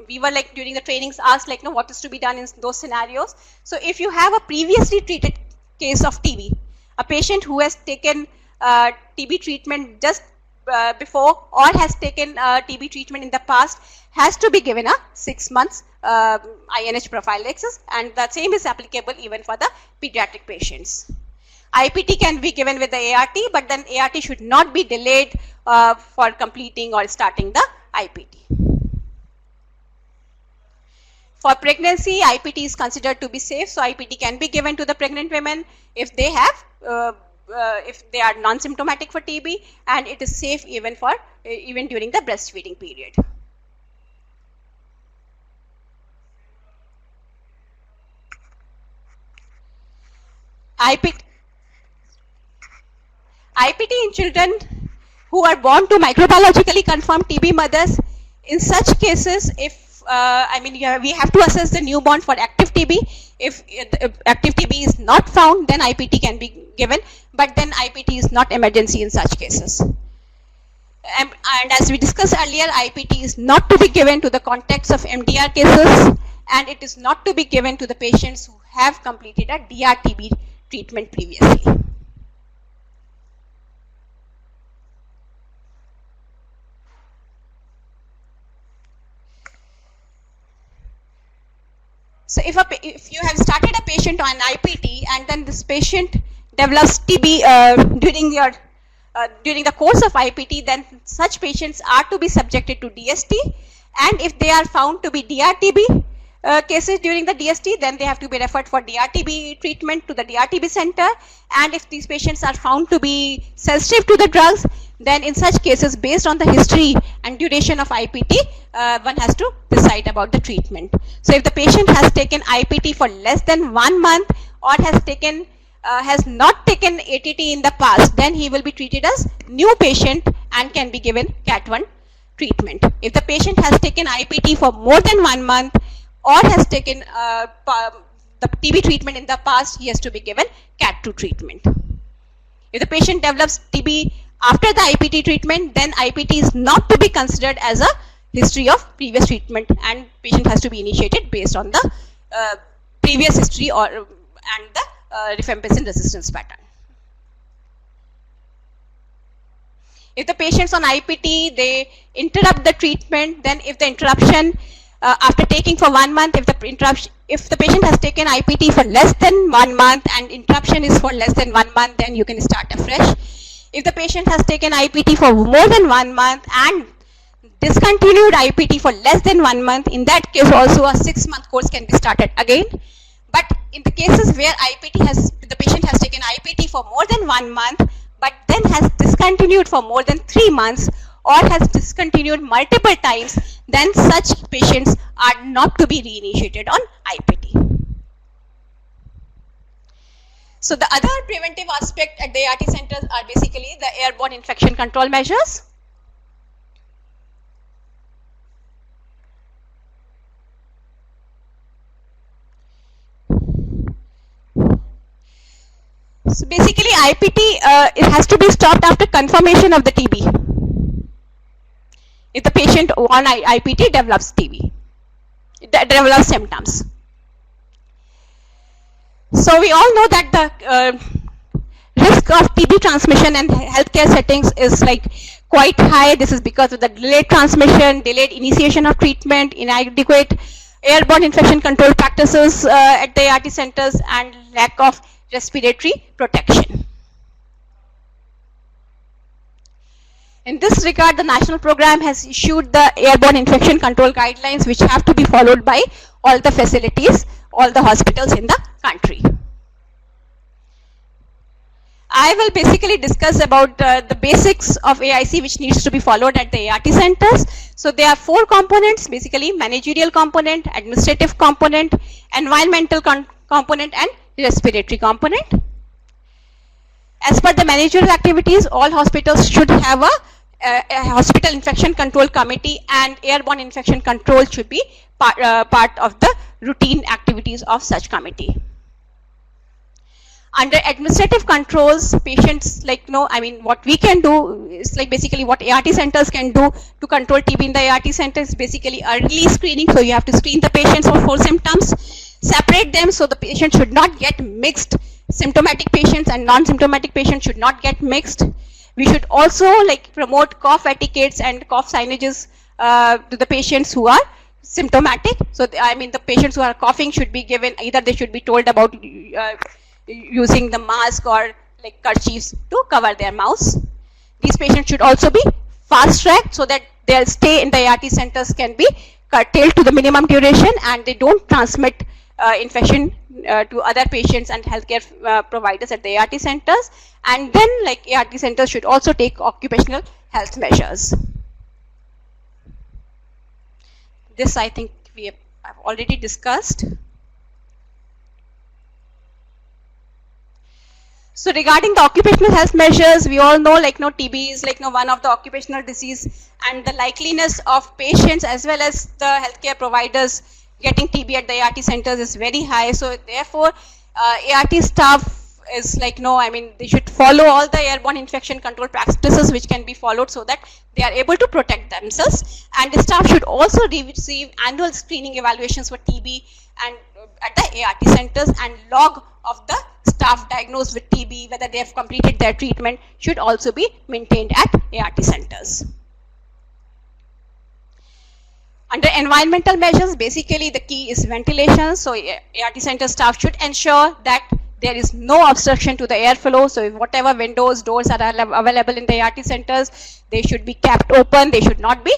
we were during the trainings asked what is to be done in those scenarios. So if you have a previously treated case of TB, a patient who has taken TB treatment just before or has taken TB treatment in the past, has to be given a 6 months INH prophylaxis, and the same is applicable even for the pediatric patients. IPT can be given with the ART, but then ART should not be delayed for completing or starting the IPT. For pregnancy, IPT is considered to be safe, so IPT can be given to the pregnant women if they have, if they are non-symptomatic for TB, and it is safe even for even during the breastfeeding period. IPT in children who are born to microbiologically confirmed TB mothers. In such cases, if we have to assess the newborn for active TB. If active TB is not found, then IPT can be given, but then IPT is not emergency in such cases. And as we discussed earlier, IPT is not to be given to the context of MDR cases, and it is not to be given to the patients who have completed a DR-TB treatment previously. So if you have started a patient on IPT and then this patient develops TB during the course of IPT, then such patients are to be subjected to DST, and if they are found to be DR-TB cases during the DST, then they have to be referred for DR-TB treatment to the DR-TB center, and if these patients are found to be sensitive to the drugs, then in such cases, based on the history and duration of IPT, one has to decide about the treatment. So if the patient has taken IPT for less than 1 month or has not taken ATT in the past, then he will be treated as new patient and can be given Cat1 treatment. If the patient has taken IPT for more than 1 month or has taken the TB treatment in the past, he has to be given Cat2 treatment. If the patient develops TB after the IPT treatment, then IPT is not to be considered as a history of previous treatment, and patient has to be initiated based on the previous history and the rifampicin resistance pattern. If the patients on IPT, they interrupt the treatment, then if the interruption after taking for 1 month, if the patient has taken IPT for less than 1 month and interruption is for less than 1 month, then you can start afresh. If the patient has taken IPT for more than 1 month and discontinued IPT for less than 1 month, in that case also a 6-month course can be started again. But in the cases where the patient has taken IPT for more than 1 month, but then has discontinued for more than 3 months or has discontinued multiple times, then such patients are not to be reinitiated on IPT. So the other preventive aspect at the ART centers are basically the airborne infection control measures. So basically IPT it has to be stopped after confirmation of the TB. If the patient on IPT develops TB, develops symptoms. So we all know that the risk of TB transmission in healthcare settings is like quite high. This is because of the delayed transmission, delayed initiation of treatment, inadequate airborne infection control practices at the ART centers, and lack of respiratory protection. In this regard, the national program has issued the airborne infection control guidelines, which have to be followed by all the facilities, all the hospitals in the country. I will basically discuss about the basics of AIC which needs to be followed at the ART centers. So there are 4 components, basically managerial component, administrative component, environmental component, and respiratory component. As per the managerial activities, all hospitals should have a hospital infection control committee, and airborne infection control should be part of the routine activities of such committee. Under administrative controls, patients what we can do is basically what ART centers can do to control TB in the ART centers, basically early screening. So you have to screen the patients for symptoms, separate them so the patient should not get mixed. Symptomatic patients and non-symptomatic patients should not get mixed. We should also promote cough etiquettes and cough signages to the patients who are symptomatic. So the patients who are coughing should be given, either they should be told about using the mask or kerchiefs to cover their mouths. These patients should also be fast tracked so that their stay in the ART centers can be curtailed to the minimum duration and they don't transmit infection to other patients and healthcare providers at the ART centers. And then ART centers should also take occupational health measures. This I think we have already discussed. So regarding the occupational health measures, we all know TB is one of the occupational disease, and the likeliness of patients as well as the healthcare providers getting TB at the ART centers is very high. So therefore, ART staff is they should follow all the airborne infection control practices which can be followed so that they are able to protect themselves. And the staff should also receive annual screening evaluations for TB and at the ART centers, and log of the staff diagnosed with TB, whether they have completed their treatment, should also be maintained at ART centers. Under environmental measures, basically the key is ventilation. So ART center staff should ensure that there is no obstruction to the airflow. So if whatever windows, doors are available in the ART centers, they should be kept open. There should not be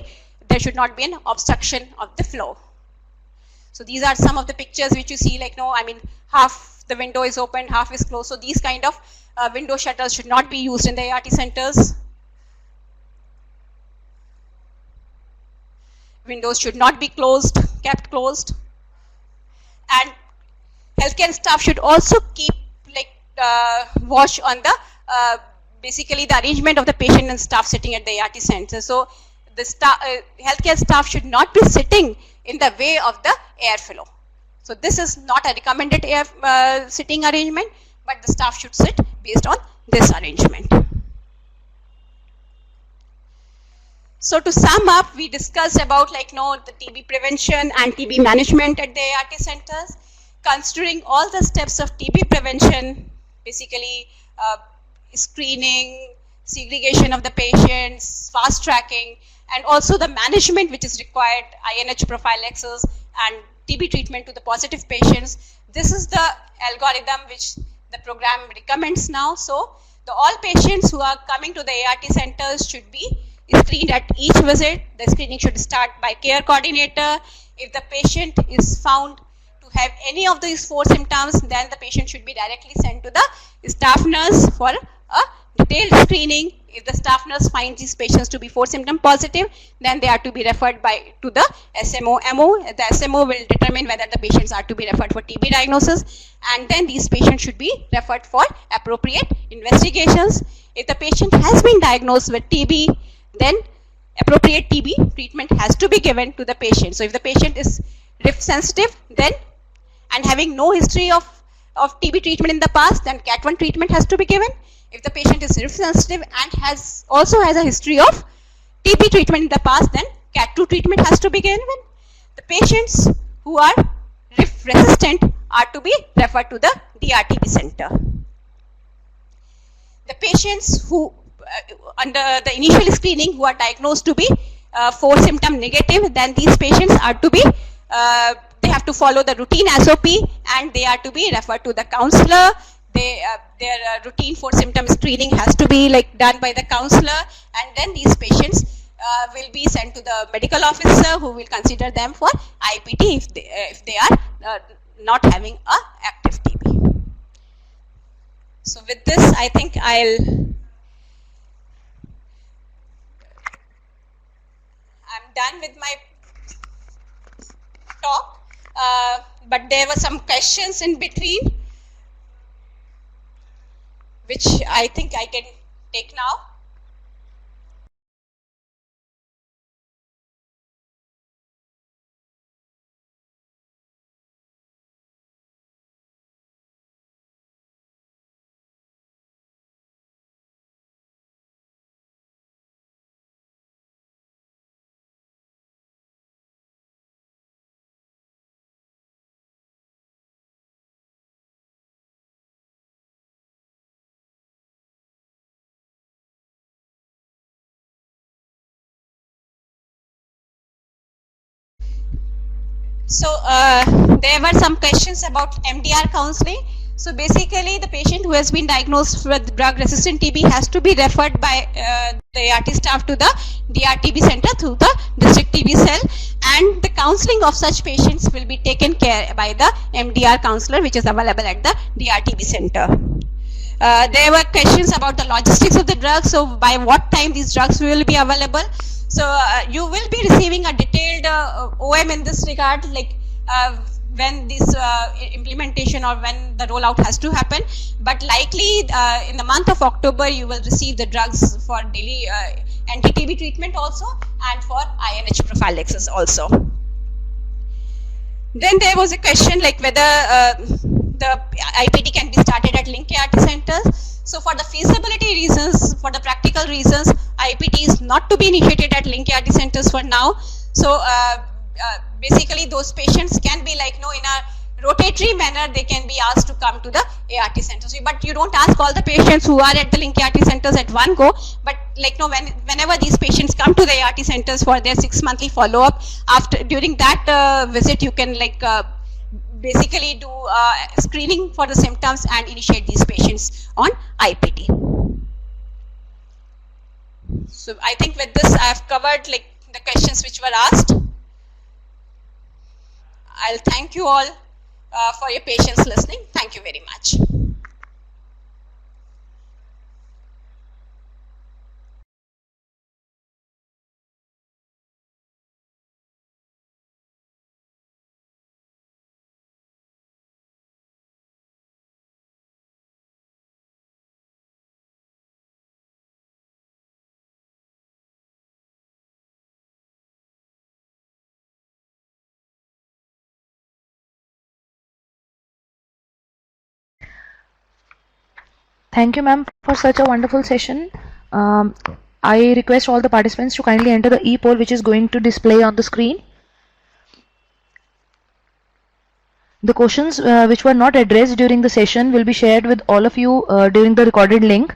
an obstruction of the flow. So these are some of the pictures which you see, half the window is open, half is closed. So these kind of window shutters should not be used in the ART centers. Windows should not be kept closed. And healthcare staff should also keep watch on the basically the arrangement of the patient and staff sitting at the ART center. So the healthcare staff should not be sitting in the way of the airflow. So this is not a recommended sitting arrangement, but the staff should sit based on this arrangement. So to sum up, we discussed about the TB prevention and TB management at the ART centers. Considering all the steps of TB prevention, basically screening, segregation of the patients, fast tracking, and also the management which is required, INH prophylaxis and TB treatment to the positive patients. This is the algorithm which the program recommends now. So all patients who are coming to the ART centers should be screened at each visit. The screening should start by care coordinator. If the patient is found to have any of these 4 symptoms, then the patient should be directly sent to the staff nurse for a detailed screening. If the staff nurse finds these patients to be 4 symptom positive, then they are to be referred to the SMO. The SMO will determine whether the patients are to be referred for TB diagnosis, and then these patients should be referred for appropriate investigations. If the patient has been diagnosed with TB, then appropriate TB treatment has to be given to the patient. So if the patient is RIF sensitive, then, and having no history of TB treatment in the past, then Cat1 treatment has to be given. If the patient is RIF sensitive and also has a history of TB treatment in the past, then Cat2 treatment has to be given. The patients who are RIF resistant are to be referred to the DRTB center. The patients who under the initial screening who are diagnosed to be 4 symptom negative, then these patients are to be they have to follow the routine SOP, and they are to be referred to the counselor. Their routine 4 symptom screening has to be done by the counselor, and then these patients will be sent to the medical officer, who will consider them for IPT if they are not having a active TB. So with this, I think I'm done with my talk, but there were some questions in between, which I think I can take now. So there were some questions about MDR counseling. So basically, the patient who has been diagnosed with drug-resistant TB has to be referred by the ART staff to the DRTB center through the district TB cell, and the counseling of such patients will be taken care by the MDR counselor, which is available at the DRTB center. There were questions about the logistics of the drugs. So by what time these drugs will be available? So you will be receiving a detailed OM in this regard, when this implementation or when the rollout has to happen. But likely in the month of October, you will receive the drugs for daily anti-TB treatment also, and for INH prophylaxis also. Then there was a question whether the IPT can be started at link ART centers. So for the feasibility reasons, for the practical reasons, IPT is not to be initiated at link ART centers for now. So basically those patients can be in a rotatory manner, they can be asked to come to the ART centers. But you don't ask all the patients who are at the link ART centers at one go, but whenever these patients come to the ART centers for their 6-monthly follow-up, during that visit you can basically do screening for the symptoms and initiate these patients on IPT. So I think with this I have covered the questions which were asked. I'll thank you all for your patience listening. Thank you very much. Thank you, ma'am, for such a wonderful session. I request all the participants to kindly enter the e-poll which is going to display on the screen. The questions which were not addressed during the session will be shared with all of you during the recorded link.